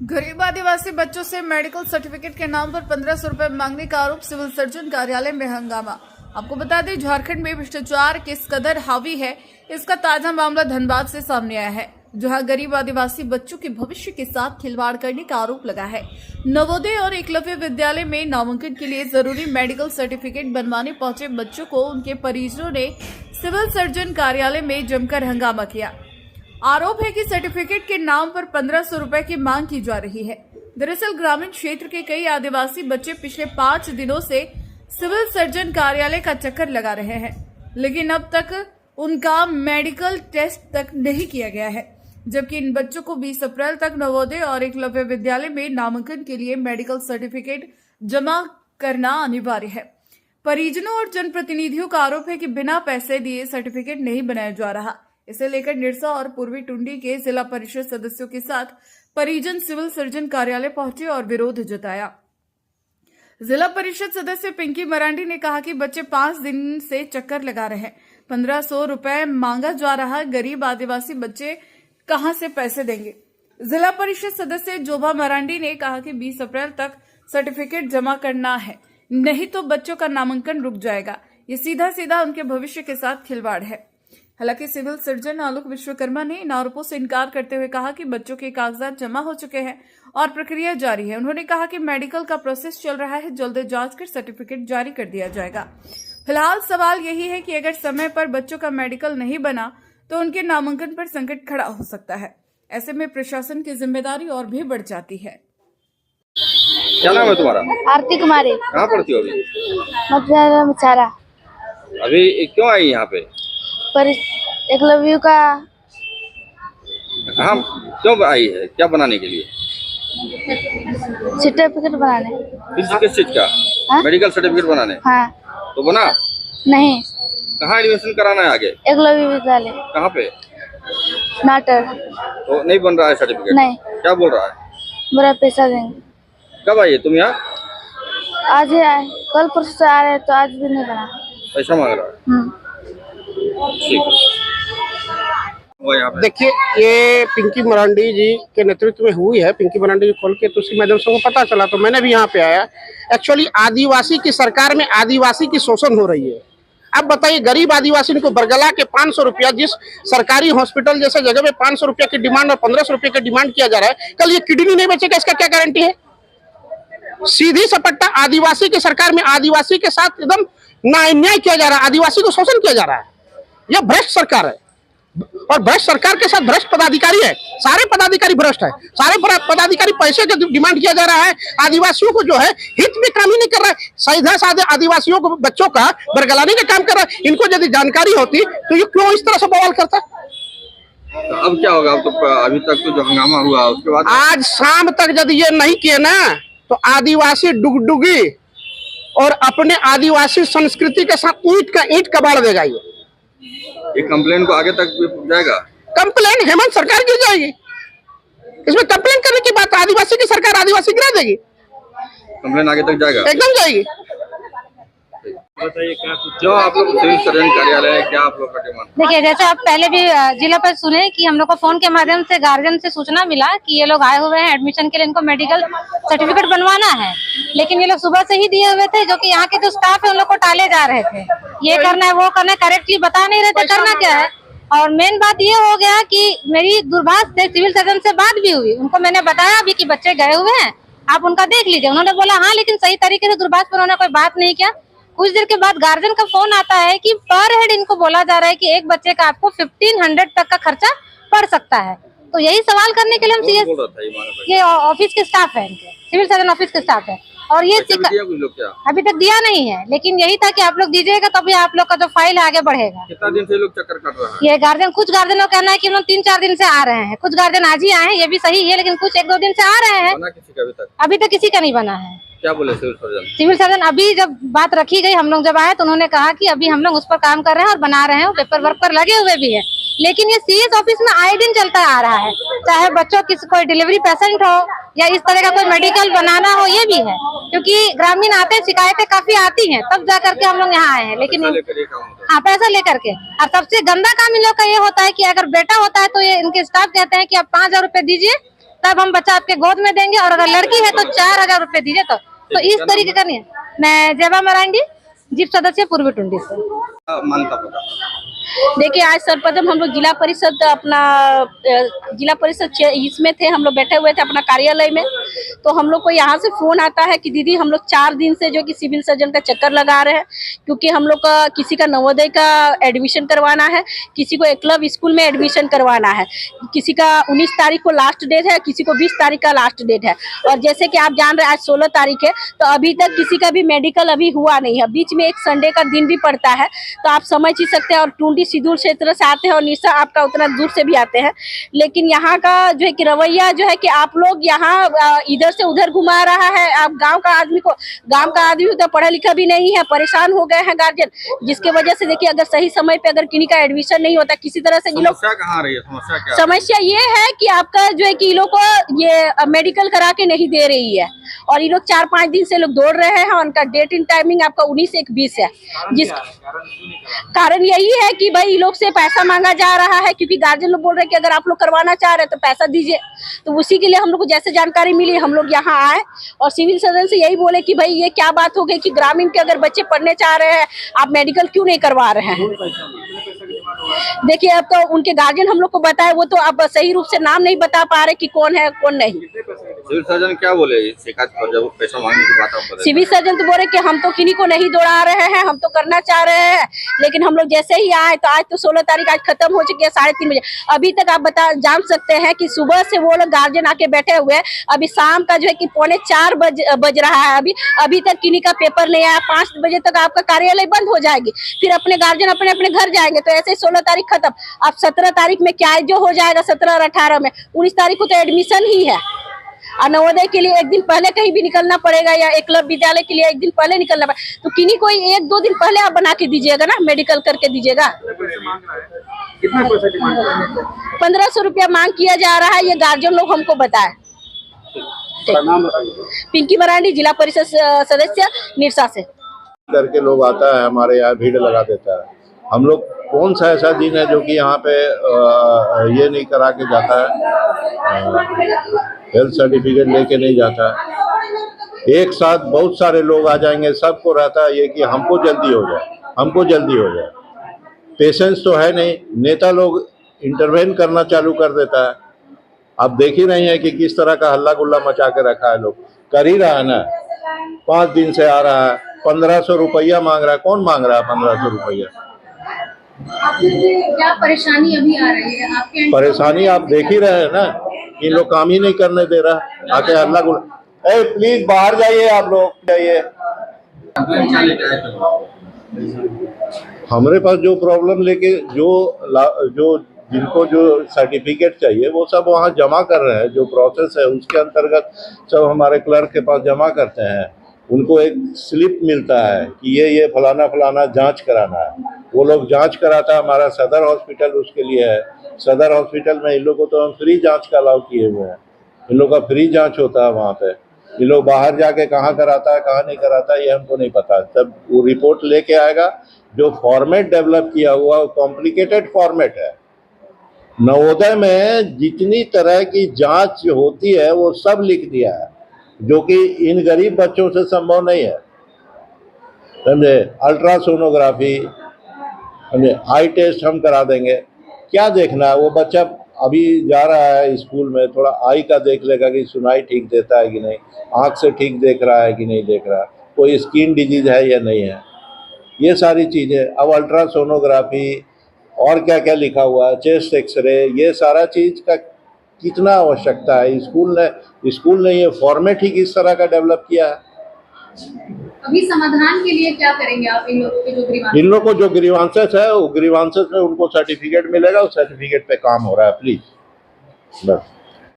गरीब आदिवासी बच्चों से मेडिकल सर्टिफिकेट के नाम पर 1500 रुपए मांगने का आरोप, सिविल सर्जन कार्यालय में हंगामा। आपको बता दें, झारखंड में भ्रष्टाचार किस कदर हावी है, इसका ताजा मामला धनबाद से सामने आया है, जहां गरीब आदिवासी बच्चों के भविष्य के साथ खिलवाड़ करने का आरोप लगा है। नवोदय और एकलव्य विद्यालय में नामांकन के लिए जरूरी मेडिकल सर्टिफिकेट बनवाने पहुंचे बच्चों को उनके परिजनों ने सिविल सर्जन कार्यालय में जमकर हंगामा किया। आरोप है कि सर्टिफिकेट के नाम पर 1500 रुपए की मांग की जा रही है। दरअसल ग्रामीण क्षेत्र के कई आदिवासी बच्चे पिछले 5 दिनों से सिविल सर्जन कार्यालय का चक्कर लगा रहे हैं, लेकिन अब तक उनका मेडिकल टेस्ट तक नहीं किया गया है, जबकि इन बच्चों को 20 अप्रैल तक नवोदय और एकलव्य विद्यालय में नामांकन के लिए मेडिकल सर्टिफिकेट जमा करना अनिवार्य है। परिजनों और जनप्रतिनिधियों का आरोप है कि बिना पैसे दिए सर्टिफिकेट नहीं बनाया जा रहा। इसे लेकर निरसा और पूर्वी टुंडी के जिला परिषद सदस्यों के साथ परिजन सिविल सर्जन कार्यालय पहुंचे और विरोध जताया। जिला परिषद सदस्य पिंकी मरांडी ने कहा कि बच्चे 5 दिन से चक्कर लगा रहे हैं, 1500 रुपए मांगा जा रहा है, गरीब आदिवासी बच्चे कहां से पैसे देंगे। जिला परिषद सदस्य जोभा मरांडी ने कहा कि 20 अप्रैल तक सर्टिफिकेट जमा करना है, नहीं तो बच्चों का नामांकन रुक जाएगा। ये सीधा सीधा उनके भविष्य के साथ खिलवाड़ है। हालांकि सिविल सर्जन आलोक विश्वकर्मा ने इन आरोपों से इनकार करते हुए कहा कि बच्चों के कागजात जमा हो चुके हैं और प्रक्रिया जारी है। उन्होंने कहा कि मेडिकल का प्रोसेस चल रहा है, जल्द जांच कर सर्टिफिकेट जारी कर दिया जाएगा। फिलहाल सवाल यही है कि अगर समय पर बच्चों का मेडिकल नहीं बना तो उनके नामांकन पर संकट खड़ा हो सकता है। ऐसे में प्रशासन की जिम्मेदारी और भी बढ़ जाती है। क्या नाम है तुम्हारा? आरती कुमारी। कहाँ पढ़ती हो अभी? मछारा। अभी क्यों आई यहाँ पे? पर एकलव्य का हाँ, क्यों आई है? क्या बनाने के लिए? सर्टिफिकेट बनाने। किस चीज का? हाँ? मेडिकल सर्टिफिकेट बनाने। हाँ। तो बना? नहीं। कहाँ एडमिशन कराना है आगे? एकलव्य विद्यालय। कहाँ पे? नाटर। तो नहीं बन रहा है सर्टिफिकेट? नहीं। क्या बोल रहा है? बड़ा पैसा देंगे। कब आई है तुम यहाँ? आज ही आए, कल परसों से आ रहे तो आज भी नहीं बना। पैसा मांग रहा है? ठीक है। देखिए, ये पिंकी मरांडी जी के नेतृत्व में हुई है। पिंकी मरांडी जी खोल के तो उसके माध्यम से वो पता चला, तो मैंने भी यहाँ पे आया। एक्चुअली आदिवासी की सरकार में आदिवासी की शोषण हो रही है। अब बताइए, गरीब आदिवासी को बरगला के 500 रुपया, जिस सरकारी हॉस्पिटल जैसे जगह पे 500 रुपया की डिमांड और 1500 रुपये की डिमांड किया जा रहा है, कल ये किडनी नहीं बेचेगा, इसका क्या गारंटी है? सीधी सपट्टा आदिवासी की सरकार में आदिवासी के साथ एकदम अन्याय किया जा रहा है, आदिवासी को शोषण किया जा रहा है। यह भ्रष्ट सरकार है और भ्रष्ट सरकार के साथ भ्रष्ट पदाधिकारी है। सारे पदाधिकारी भ्रष्ट है, सारे पदाधिकारी पैसे के डिमांड किया जा रहा है। आदिवासियों को जो है हित में काम ही नहीं कर रहा है, सीधा साधे आदिवासियों को बच्चों का बरगलाने का काम कर रहा है। इनको यदि जानकारी होती तो ये क्यों इस तरह से बवाल करता? तो अब क्या होगा? अब तो अभी तक तो जो हंगामा हुआ उसके बाद आज शाम तक यदि ये नहीं किए ना तो आदिवासी डुगडुगी और अपने आदिवासी संस्कृति के साथ ईंट कबाड़ देगा। ये कंप्लेन को आगे तक जाएगा। कंप्लेन हेमंत सरकार की जाएगी। इसमें कंप्लेन करने की बात, आदिवासी की सरकार आदिवासी गिरा देगी। कंप्लेन आगे तक जाएगा, एकदम जाएगी। बताइए क्या जो आप लोग सिविल सर्जन कार्यालय है, क्या आप लोग का डिमांड? देखिए, जैसे आप पहले भी जिला पर सुने कि हम लोग को फोन के माध्यम से गार्जियन से सूचना मिला कि ये लोग आए हुए हैं एडमिशन के लिए, इनको मेडिकल सर्टिफिकेट बनवाना है, लेकिन ये लोग सुबह से ही दिए हुए थे, जो कि यहाँ के जो स्टाफ है उन लोग को टाले जा रहे थे। ये करना है, वो करना है, करेक्टली बता नहीं रहे थे करना क्या है। और मेन बात ये हो गया कि मेरी दूरभाष से सिविल सर्जन से बात भी हुई, उनको मैंने बताया भी कि बच्चे गए हुए हैं, आप उनका देख लीजिए। उन्होंने बोला हाँ, लेकिन सही तरीके से दूरभाष पर उन्होंने कोई बात नहीं किया। कुछ देर के बाद गार्जियन का फोन आता है कि पर हेड इनको बोला जा रहा है कि एक बच्चे का आपको 1500 तक का खर्चा पड़ सकता है। तो यही सवाल करने के लिए हम सीएस, ये ऑफिस के स्टाफ है, इनके सिविल सर्जन ऑफिस के स्टाफ है, और ये अभी तक दिया नहीं है, लेकिन यही था कि आप लोग दीजिएगा तभी आप लोग का जो फाइल आगे बढ़ेगा। कितना दिन से लोग चक्कर काट रहे हैं? ये गार्जियन, कुछ गार्जियनों का कहना है कि हम लोग 3-4 दिन से आ रहे हैं, कुछ गार्जियन आज ही आए हैं, ये भी सही है, लेकिन कुछ 1-2 दिन से आ रहे हैं। किसी का अभी तक किसी का नहीं बना है। क्या बोले सिविल सर्जन? सिविल सर्जन अभी जब बात रखी गई, हम लोग जब आए तो उन्होंने कहा कि अभी हम लोग उस पर काम कर रहे हैं और बना रहे हैं, पेपर वर्क पर लगे हुए भी है, लेकिन ये सीएस ऑफिस में आए दिन चलता आ रहा है। चाहे बच्चों की कोई डिलीवरी पेशेंट हो या इस तरह का कोई मेडिकल बनाना हो, ये भी है, क्योंकि ग्रामीण आते शिकायतें काफी आती हैं, तब जा करके हम लोग यहाँ आए हैं। लेकिन हाँ, पैसा लेकर के। और सबसे गंदा काम इन लोग का ये होता है कि अगर बेटा होता है तो ये इनके स्टाफ कहते हैं कि आप 5000 रुपए दीजिए, तब हम बच्चा आपके गोद में देंगे, और अगर लड़की है तो 4,000 रुपए दीजिए। तो इस तरीके का नहीं है। मैं जयबा मरांडी, जीप सदस्य पूर्वी टुंडी से। मानता पता देखिए, आज सर्वप्रथम हम लोग जिला परिषद इसमें थे, हम लोग बैठे हुए थे अपना कार्यालय में। तो हम लोग को यहाँ से फोन आता है कि दीदी हम लोग 4 दिन से जो कि सिविल सर्जन का चक्कर लगा रहे हैं, क्योंकि हम लोग का किसी का नवोदय का एडमिशन करवाना है, किसी को एकलव्य स्कूल में एडमिशन करवाना है, किसी का 19 तारीख को लास्ट डेट है, किसी को 20 तारीख का लास्ट डेट है। और जैसे कि आप जान रहे हैं आज 16 तारीख है, तो अभी तक किसी का भी मेडिकल अभी हुआ नहीं है। बीच में एक संडे का दिन भी पड़ता है, तो आप समझ ही सकते हैं। और टुंडी सिदूर क्षेत्र से आते हैं और निशा आपका उतना दूर से भी आते हैं। लेकिन यहाँ का जो है कि रवैया जो है कि आप लोग यहाँ इधर से उधर घुमा रहा है। आप गांव का आदमी तो पढ़ा लिखा भी नहीं है, परेशान हो गए हैं गार्जियन, जिसके वजह से देखिए अगर सही समय पे अगर किन्हीं का एडमिशन नहीं होता किसी तरह से, समस्या कहाँ आ रही है? समस्या क्या? समस्या ये है कि आपका जो है कि ये लोग को ये मेडिकल करा के नहीं दे रही है, और ये लोग 4-5 दिन से लोग दौड़ रहे हैं। उनका डेट इन टाइमिंग आपका 19-1-20 है। जिस कारण यही है कि भाई लोग से पैसा मांगा जा रहा है, क्योंकि गार्जियन लोग बोल रहे हैं कि अगर आप लोग करवाना चाह रहे हैं तो पैसा दीजिए। तो उसी के लिए हम लोग को जैसे जानकारी मिली हम लोग यहाँ आए और सिविल सर्जन से यही बोले कि भाई ये क्या बात हो गई कि ग्रामीण के अगर बच्चे पढ़ने चाह रहे हैं आप मेडिकल क्यों नहीं करवा रहे हैं। देखिए, अब तो उनके गार्जियन हम लोग को बताए, वो तो अब सही रूप से नाम नहीं बता पा रहे कि कौन है कौन नहीं। सिविल सर्जन क्या बोले शिकायत पर जब पैसा मांगने की बात आप? सिविल सर्जन तो बोले कि हम तो किन्हीं को नहीं दौड़ा रहे हैं, हम तो करना चाह रहे हैं। लेकिन हम लोग जैसे ही आए तो आज तो 16 तारीख आज खत्म हो चुकी है 3:30 बजे। अभी तक आप जान सकते हैं कि सुबह से वो लोग गार्जियन आके बैठे हुए हैं। अभी शाम का जो है कि 3:45 बज रहा है, अभी तक किन्हीं का पेपर नहीं आया। 5 बजे तक आपका कार्यालय बंद हो जाएगी, फिर अपने गार्जियन अपने अपने घर जाएंगे। तो ऐसे 16 तारीख खत्म। अब 17 तारीख में क्या जो हो जाएगा, 17 और 18 में, 19 तारीख को तो एडमिशन ही है। और नवोदय के लिए एक दिन पहले कहीं भी निकलना पड़ेगा, या एकलव्य विद्यालय के लिए एक दिन पहले निकलना पड़ेगा। तो किन्हीं कोई 1-2 दिन पहले आप बना के दीजिएगा ना, मेडिकल करके दीजिएगा। 1500 रुपया मांग किया जा रहा है, ये गार्जियन लोग हमको बताए। पिंकी मरांडी, जिला परिषद सदस्य निरसा से। करके लोग आता है हमारे यहाँ, भीड़ लगा देता है। हम लोग कौन सा ऐसा दिन है जो कि यहाँ पे ये नहीं करा के जाता है, हेल्थ सर्टिफिकेट लेके नहीं जाता है। एक साथ बहुत सारे लोग आ जाएंगे, सबको रहता है ये कि हमको जल्दी हो जाए, हमको जल्दी हो जाए। पेशेंस तो है नहीं, नेता लोग इंटरवेन करना चालू कर देता है। आप देख ही रहे हैं कि किस तरह का हल्ला गुल्ला मचा के रखा है। लोग कर ही रहा है ना, 5 दिन से आ रहा है, 1500 रुपया मांग रहा है। कौन मांग रहा है 1500 रुपया? क्या परेशानी अभी आ रही है आपके? परेशानी आप देख ही रहे हैं ना, इन लोग काम ही नहीं करने दे रहा, आके हल्ला गुल्ला। प्लीज बाहर जाइए, आप लोग जाइए। हमारे पास जो प्रॉब्लम लेके जो जिनको जो सर्टिफिकेट चाहिए वो सब वहाँ जमा कर रहे हैं। जो प्रोसेस है उसके अंतर्गत सब हमारे क्लर्क के पास जमा करते हैं। उनको एक स्लिप मिलता है कि ये फलाना फलाना जांच कराना है। वो लोग जांच कराता है। हमारा सदर हॉस्पिटल उसके लिए है। सदर हॉस्पिटल में इन लोगों को तो हम फ्री जांच का अलाउ किए हुए हैं। इन लोगों का फ्री जांच होता है वहाँ पे। ये लोग बाहर जाके कहाँ कराता है कहाँ नहीं कराता है ये हमको नहीं पता। तब वो रिपोर्ट लेके आएगा। जो फॉर्मेट डेवलप किया हुआ वो कॉम्प्लिकेटेड फॉर्मेट है। नवोदय में जितनी तरह की जांच होती है वो सब लिख दिया है, जो कि इन गरीब बच्चों से संभव नहीं है। समझे? अल्ट्रासोनोग्राफी, समझे, आई टेस्ट हम करा देंगे। क्या देखना है? वो बच्चा अभी जा रहा है स्कूल में, थोड़ा आई का देख लेगा कि सुनाई ठीक देता है कि नहीं, आँख से ठीक देख रहा है कि नहीं देख रहा, कोई स्किन डिजीज है या नहीं है, ये सारी चीज़ें। अब अल्ट्रासोनोग्राफी और क्या क्या लिखा हुआ है, चेस्ट एक्सरे, ये सारा चीज़ का कितना आवश्यकता है। स्कूल ने ये फॉर्मेट ही किस तरह का डेवलप किया है। अभी समाधान के लिए क्या करेंगे आप? इन लोगों को जो ग्रीवांसेस है वो ग्रीवांसेस में उनको सर्टिफिकेट मिलेगा, उस सर्टिफिकेट पे काम हो रहा है। प्लीज बस।